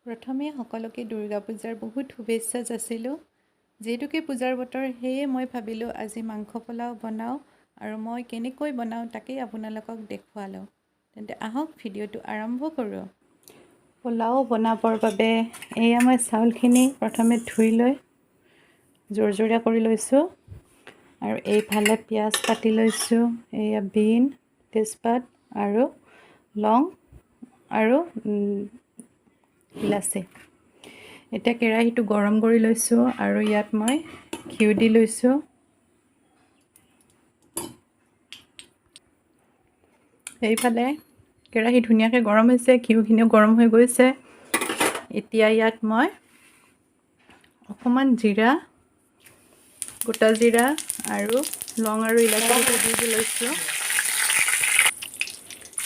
প্ৰথমে সকলোকে দুৰ্গা পূজাৰ বহুত শুভেচ্ছা যাচিলোঁ। যিহেতুকে পূজাৰ বতৰ সেয়ে মই ভাবিলোঁ আজি মাংস পোলাও বনাওঁ আৰু মই কেনেকৈ বনাওঁ তাকেই আপোনালোকক দেখুৱালোঁ। তেন্তে আহক ভিডিঅ'টো আৰম্ভ কৰোঁ। পোলাও বনাবৰ বাবে এয়া মই চাউলখিনি প্ৰথমে ধুই লৈ জৰজৰীয়া কৰি লৈছোঁ আৰু এইফালে পিঁয়াজ কাটি লৈছোঁ। এয়া বিন, তেজপাত আৰু লং আৰু ইলাচি। এতিয়া কেৰাহীটো গৰম কৰি লৈছোঁ আৰু ইয়াত মই ঘিউ দি লৈছোঁ। এইফালে কেৰাহী ধুনীয়াকৈ গৰম হৈছে, ঘিউখিনিও গৰম হৈ গৈছে। এতিয়া ইয়াত মই অকণমান জিৰা, গোটা জিৰা আৰু লং আৰু ইলাচিটো দি লৈছোঁ।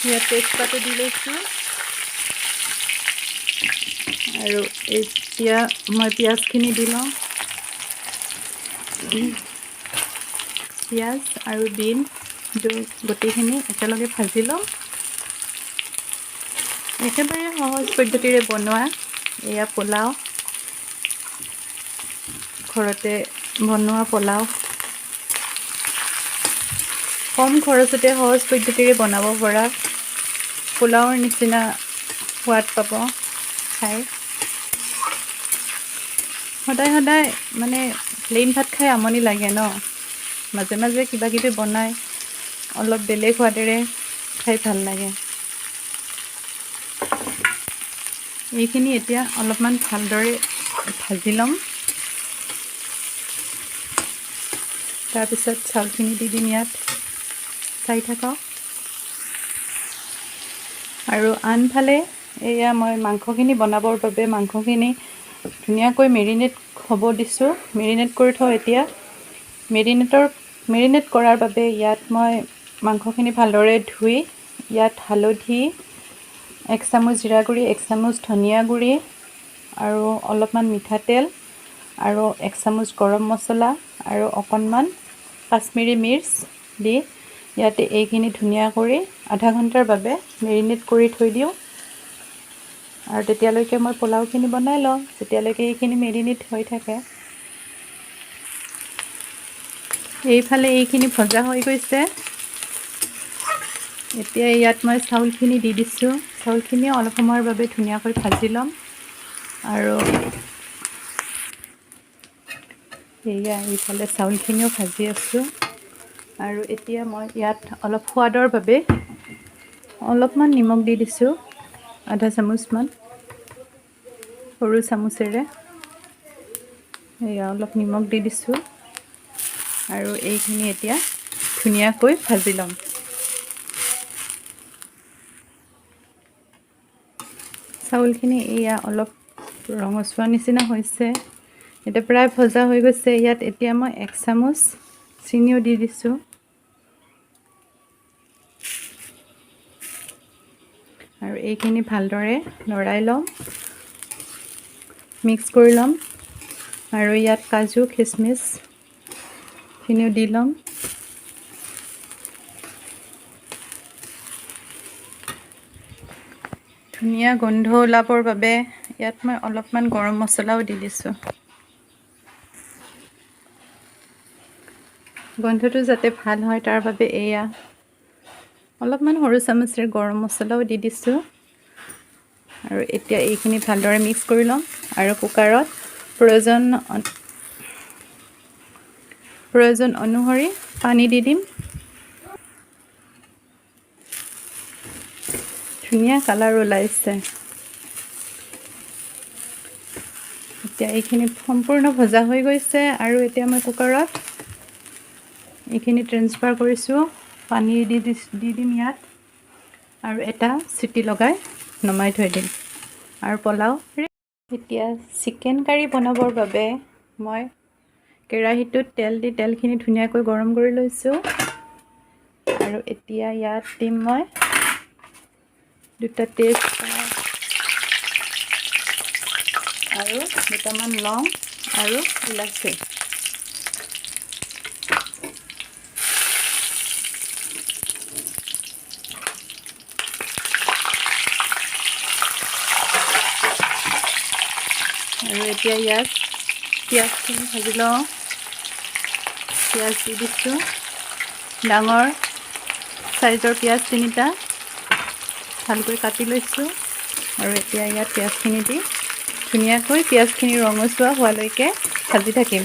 ইয়াত তেজপাতো দি লৈছোঁ আৰু এতিয়া মই পিঁয়াজখিনি দি লওঁ। পিঁয়াজ আৰু বিন গোটেইখিনি একেলগে ভাজি লওঁ। একেবাৰে সহজ পদ্ধতিৰে বনোৱা এয়া পোলাও, ঘৰতে বনোৱা পোলাও। কম খৰচতে সহজ পদ্ধতিৰে বনাব পৰা পোলাওৰ নিচিনা সোৱাদ পাব খাই। সদায় সদায় মানে প্লেইন ভাত খাই আমনি লাগে ন, মাজে মাজে কিবা কিবি বনাই অলপ বেলেগ সোৱাদেৰে খাই ভাল লাগে। এইখিনি এতিয়া অলপমান ভালদৰে ভাজি ল'ম। তাৰপিছত চাউলখিনি দি দিম ইয়াত, চাই থাকক। আৰু আনফালে এয়া মই মাংসখিনি বনাবৰ বাবে মাংসখিনি ধুনীয়াকৈ মেৰিনেট হ'ব দিছোঁ। মেৰিনেট কৰি থওঁ। এতিয়া মেৰিনেট কৰাৰ বাবে ইয়াত মই মাংসখিনি ভালদৰে ধুই ইয়াত হালধি, 1 চামুচ জিৰা গুড়ি, 1 চামুচ ধনিয়া গুড়ি আৰু অলপমান মিঠাতেল আৰু 1 চামুচ গৰম মছলা আৰু অকণমান কাশ্মীৰী মিৰ্চ দি ইয়াতে এইখিনি ধুনীয়া কৰি আধা ঘণ্টাৰ বাবে মেৰিনেট কৰি থৈ দিওঁ। আৰু তেতিয়ালৈকে মই পোলাওখিনি বনাই লওঁ, যেতিয়ালৈকে এইখিনি মেৰিনেট হৈ থাকে। এইফালে এইখিনি ভজা হৈ গৈছে। এতিয়া ইয়াত মই চাউলখিনি দি দিছোঁ। চাউলখিনিও অলপ সময়ৰ বাবে ধুনীয়াকৈ ভাজি ল'ম। আৰু এয়া এইফালে চাউলখিনিও ভাজি আছোঁ। আৰু এতিয়া মই ইয়াত অলপ সোৱাদৰ বাবে অলপমান নিমখ দি দিছোঁ, আধা চামুচমান, সৰু চামুচেৰে। এয়া অলপ নিমখ দি দিছোঁ আৰু এইখিনি এতিয়া ধুনীয়াকৈ ভাজি ল'ম। চাউলখিনি এয়া অলপ ৰঙচুৱা নিচিনা হৈছে, এতিয়া প্ৰায় ভজা হৈ গৈছে। ইয়াত এতিয়া মই 1 চামুচ চেনিও দি দিছোঁ। আৰু এইখিনি ভালদৰে লৰাই ল'ম, মিক্স কৰি ল'ম। আৰু ইয়াত কাজু, খিচমিচখিনিও দি ল'ম। ধুনীয়া গোন্ধ ওলাবৰ বাবে ইয়াত মই অলপমান গৰম মছলাও দি দিছোঁ। গোন্ধটো যাতে ভাল হয় তাৰ বাবে এয়া অলপমান সৰু চামুচেৰে গৰম মছলাও দি দিছোঁ। আৰু এতিয়া এইখিনি ভালদৰে মিক্স কৰি ল'ম আৰু কুকাৰত প্ৰয়োজন অনুসৰি পানী দি দিম। ধুনীয়া কালাৰ ওলাইছে। এতিয়া এইখিনি সম্পূৰ্ণ ভজা হৈ গৈছে আৰু এতিয়া মই কুকাৰত এইখিনি ট্ৰেন্সফাৰ কৰিছোঁ। পানী দি দিম ইয়াত আৰু এটা চিটি লগাই নমাই থৈ দিম আৰু পোলাও। এতিয়া চিকেন কাৰী বনাবৰ বাবে মই কেৰাহীটোত তেলখিনি ধুনীয়াকৈ গৰম কৰি লৈছোঁ। আৰু এতিয়া ইয়াত দিম মই 2টা তেজপাত আৰু 2টামান লং আৰু ইলাচি। আৰু এতিয়া ইয়াত পিঁয়াজখিনি ভাজি লওঁ। পিঁয়াজ দি দিছোঁ, ডাঙৰ চাইজৰ পিঁয়াজ 3টা ভালকৈ কাটি লৈছোঁ। আৰু এতিয়া ইয়াত পিঁয়াজখিনি দি ধুনীয়াকৈ পিঁয়াজখিনি ৰঙচুৱা হোৱালৈকে ভাজি থাকিম।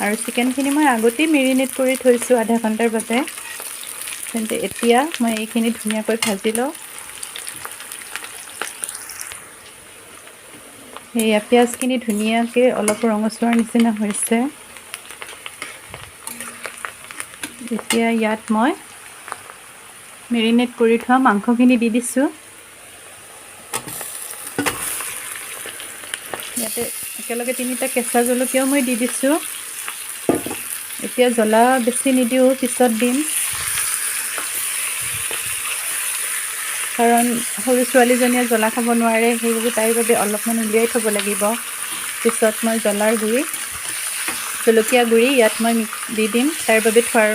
আৰু চিকেনখিনি মই আগতেই মেৰিনেট কৰি থৈছোঁ আধা ঘণ্টাৰ বাবে। তেন্তে এতিয়া মই এইখিনি ধুনীয়াকৈ ভাজি লওঁ। এয়া পিঁয়াজখিনি ধুনীয়াকৈ অলপ ৰঙচুৱাৰ নিচিনা হৈছে। এতিয়া ইয়াত মই মেৰিনেট কৰি থোৱা মাংসখিনি দি দিছোঁ। ইয়াতে একেলগে 3টা কেঁচা জলকীয়াও মই দি দিছোঁ। এতিয়া জ্বলা বেছি নিদিওঁ, পিছত দিম। কাৰণ সৰু ছোৱালীজনীয়ে জ্বলা খাব নোৱাৰে, সেইবাবে তাইৰ বাবে অলপমান উলিয়াই থ'ব লাগিব। পিছত মই জলকীয়া গুড়ি ইয়াত মই দি দিম, তাৰ বাবে থোৱাৰ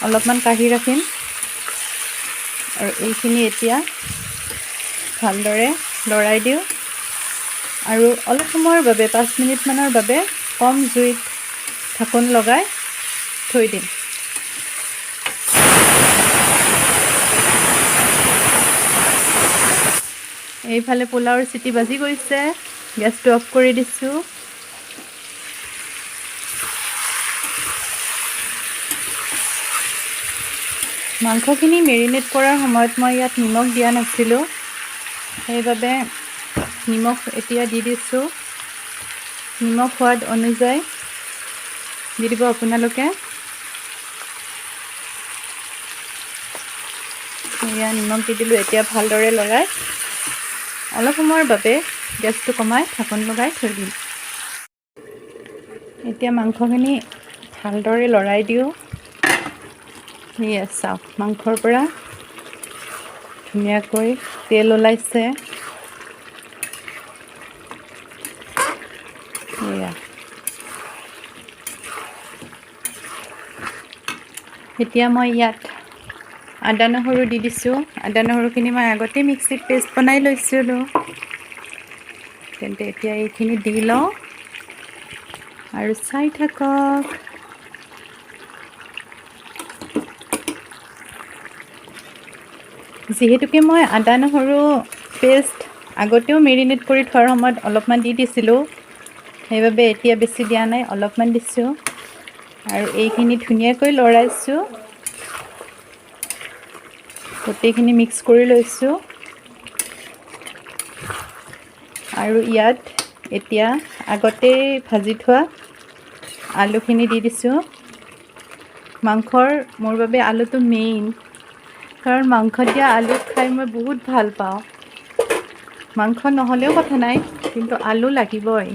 অলপমান কাঢ়ি ৰাখিম। আৰু এইখিনি এতিয়া ভালদৰে লৰাই দিওঁ আৰু অলপ সময়ৰ বাবে 5 মিনিটমানৰ বাবে কম জুইত ঢাকোন লগাই থৈ দিম। এইফালে পোলাওৰ চিটি বাজি গৈছে, গেছটো অফ কৰি দিছোঁ। মাংসখিনি মেৰিনেট কৰাৰ সময়ত মই ইয়াত নিমখ দিয়া নাছিলোঁ, সেইবাবে নিমখ এতিয়া দি দিছোঁ। নিমখ সোৱাদ অনুযায়ী দি দিব আপোনালোকে। এয়া নিমখ দি দিলোঁ। এতিয়া ভালদৰে লৰাই অলপ সময়ৰ বাবে গেছটো কমাই ঢাকোন লগাই থৈ দিম। এতিয়া মাংসখিনি ভালদৰে লৰাই দিওঁ। এয়া চাওক, মাংসৰ পৰা ধুনীয়াকৈ তেল ওলাইছে। এয়া এতিয়া মই ইয়াত আদা নহৰু দি দিছোঁ। আদা নহৰুখিনি মই আগতে মিক্সিত পেষ্ট বনাই লৈছিলোঁ। তেন্তে এতিয়া এইখিনি দি লওঁ আৰু চাই থাকক। যিহেতুকে মই আদা নহৰু পেষ্ট আগতেও মেৰিনেট কৰি থোৱাৰ সময়ত অলপমান দি দিছিলোঁ, সেইবাবে এতিয়া বেছি দিয়া নাই, অলপমান দিছোঁ। আৰু এইখিনি ধুনীয়াকৈ লৰাইছোঁ, গোটেইখিনি মিক্স কৰি লৈছোঁ। আৰু ইয়াত এতিয়া আগতেই ভাজি থোৱা আলুখিনি দি দিছোঁ। মাংসৰ মোৰ বাবে আলুটো মেইন, কাৰণ মাংস দিয়া আলু খাই মই বহুত ভাল পাওঁ। মাংস নহ'লেও কথা নাই, কিন্তু আলু লাগিবই।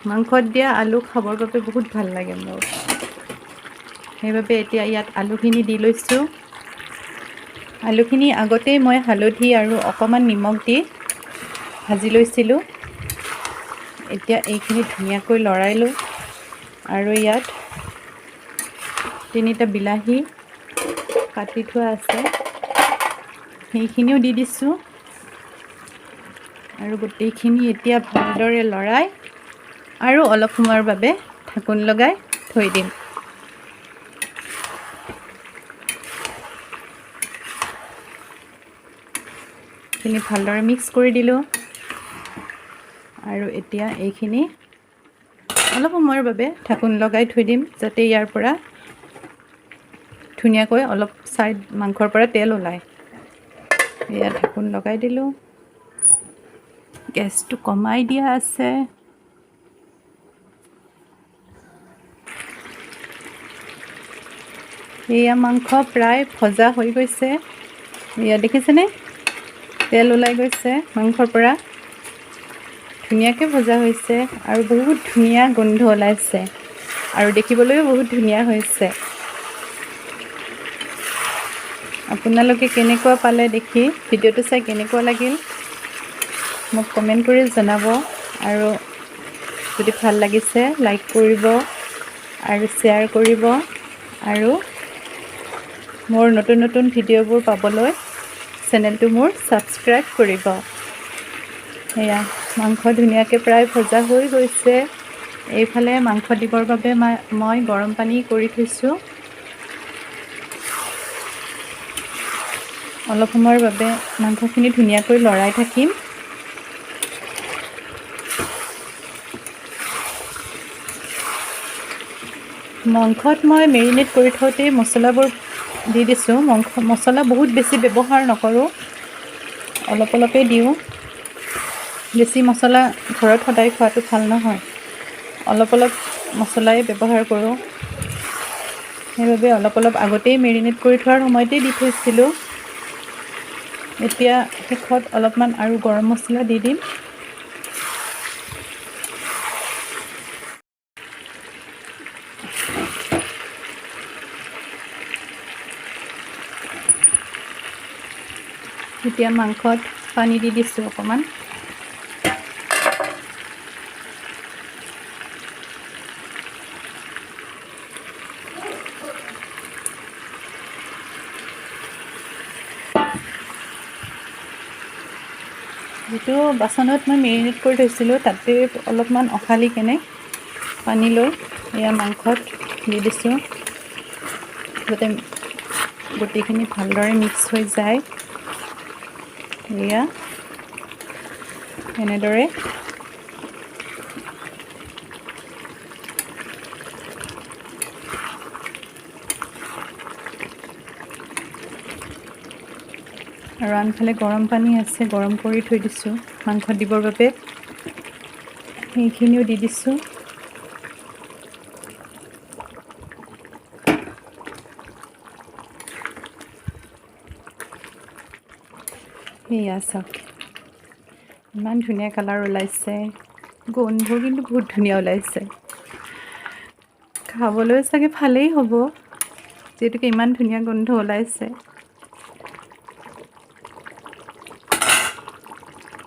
মাংসত দিয়া আলু খাবৰ বাবে বহুত ভাল লাগে মোৰ। সেইবাবে এতিয়া ইয়াত আলুখিনি দি লৈছোঁ। আলুখিনি আগতেই মই হালধি আৰু অকণমান নিমখ দি ভাজি লৈছিলোঁ। এতিয়া এইখিনি ধুনীয়াকৈ লৰাই লওঁ আৰু ইয়াত 3টা বিলাহী কাটি থোৱা আছে, সেইখিনিও দি দিছোঁ। আৰু গোটেইখিনি এতিয়া ভালদৰে লৰাই আৰু অলপ সময়ৰ বাবে ঢাকোন লগাই থৈ দিম। এইখিনি ভালদৰে মিক্স কৰি দিলোঁ আৰু এতিয়া এইখিনি অলপ সময়ৰ বাবে ঢাকোন লগাই থৈ দিম, যাতে ইয়াৰ পৰা ধুনীয়াকৈ অলপ মাংসৰ পৰা তেল ওলায়। এয়া ঢাকোন লগাই দিলোঁ, গেছটো কমাই দিয়া আছে। এয়া মাংস প্ৰায় ভজা হৈ গৈছে। এয়া দেখিছেনে, তেল ওলাই গৈছে মাংসৰ পৰা, ধুনীয়াকৈ ভজা হৈছে আৰু বহুত ধুনীয়া গোন্ধ ওলাইছে আৰু দেখিবলৈও বহুত ধুনীয়া হৈছে। আপোনালোকে কেনেকুৱা পালে দেখি, ভিডিঅ'টো চাই কেনেকুৱা লাগিল মোক কমেণ্ট কৰি জনাব। আৰু যদি ভাল লাগিছে লাইক কৰিব আৰু শ্বেয়াৰ কৰিব। আৰু মোৰ নতুন নতুন ভিডিঅ'বোৰ পাবলৈ চেনেলটো মোৰ ছাবস্ক্ৰাইব কৰিব। সেয়া মাংস ধুনীয়াকৈ প্ৰায় ভজা হৈ গৈছে। এইফালে মাংস দিবৰ বাবে মই গৰম পানী কৰি থৈছোঁ। অলপ সময়ৰ বাবে মাংসখিনি ধুনীয়াকৈ লৰাই থাকিম। মাংসত মই মেৰিনেট কৰি থওঁতেই মছলাবোৰ দি দিছোঁ। মছলা বহুত বেছি ব্যৱহাৰ নকৰোঁ, অলপ অলপেই দিওঁ। বেছি মছলা ঘৰত সদায় খোৱাটো ভাল নহয়, অলপ অলপ মছলাই ব্যৱহাৰ কৰোঁ। সেইবাবে অলপ অলপ আগতেই মেৰিনেট কৰি থোৱাৰ সময়তেই দি থৈছিলোঁ। এতিয়া শেষত অলপমান আৰু গৰম মছলা দি দিম। এতিয়া মাংসত পানী দি দিছোঁ অকণমান। যিটো বাচনত মই মেৰিনেট কৰি থৈছিলোঁ তাতে অলপমান অখালি কেনে পানী লৈ এয়া মাংসত দি দিছোঁ, যাতে গোটেইখিনি ভালদৰে মিক্স হৈ যায়। এয়া এনেদৰে আৰু আনফালে গৰম পানী আছে, গৰম কৰি থৈ দিছোঁ মাংসত দিবৰ বাবে, সেইখিনিও দি দিছোঁ। সেয়া চাওক, ইমান ধুনীয়া কালাৰ ওলাইছে, গোন্ধ কিন্তু বহুত ধুনীয়া ওলাইছে। খাবলৈ চাগে ভালেই হ'ব, যিহেতুকে ইমান ধুনীয়া গোন্ধ ওলাইছে।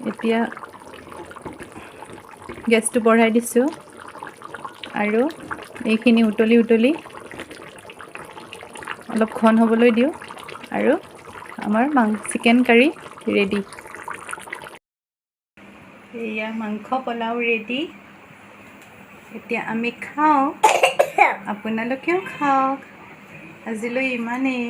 এতিয়া গেছটো বঢ়াই দিছোঁ আৰু এইখিনি উতলি অলপ ঘন হ'বলৈ দিওঁ আৰু আমাৰ চিকেন কাৰী ৰেডি। এয়া মাংস পোলাও ৰেডি। এতিয়া আমি খাওঁ, আপোনালোকেও খাওক। আজিলৈ ইমানেই।